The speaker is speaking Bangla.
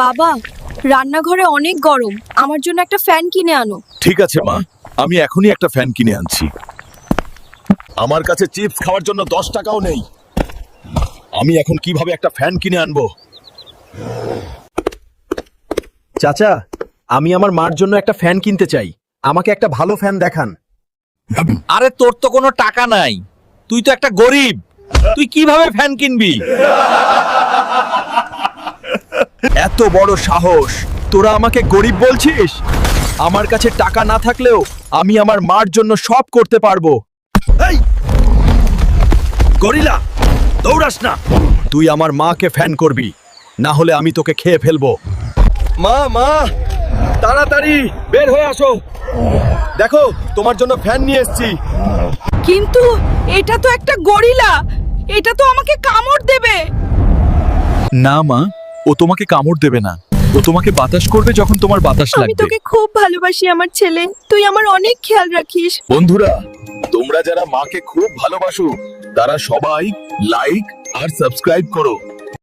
বাবা, রান্নাঘরে অনেক গরম, আমার জন্য একটা ফ্যান কিনে আনো। ঠিক আছে মা, আমি এখনই একটা ফ্যান কিনে আনছি। আমার কাছে চিপস খাওয়ার জন্য 10 টাকাও নেই। আমি এখন কিভাবে একটা ফ্যান কিনে আনবো? চাচা, আমি আমার মার জন্য একটা ফ্যান কিনতে চাই। আমাকে একটা ভালো ফ্যান দেখান। আরে তোর তো কোনো টাকা নাই, তুই তো একটা গরিব, তুই কিভাবে ফ্যান কিনবি? এত বড় সাহস! তোরা আমাকে গরিব বলছিস? আমার কাছে টাকা না থাকলেও আমি আমার মার জন্য সব করতে পারবো। এই গরিলা, দৌড়াস না! তুই আমার মাকে ফ্যান করবি, না হলে আমি তোকে খেয়ে ফেলবো। মা মা, তাড়াতাড়ি বের হয়ে আসো। দেখো, তোমার জন্য ফ্যান নিয়ে এসেছি। কিন্তু এটা তো একটা গরিলা, এটা তো আমাকে কামড় দেবে। না মা, ও তোমাকে কামড় দেবে না। ও তোমাকে বাতাস করবে যখন তোমার বাতাস আমি লাগবে। তোকে খুব ভালোবাসি আমার ছেলে, তুই আমার অনেক খেয়াল রাখিস। বন্ধুরা, তোমরা যারা মাকে খুব ভালোবাসো তারা সবাই লাইক আর সাবস্ক্রাইব করো।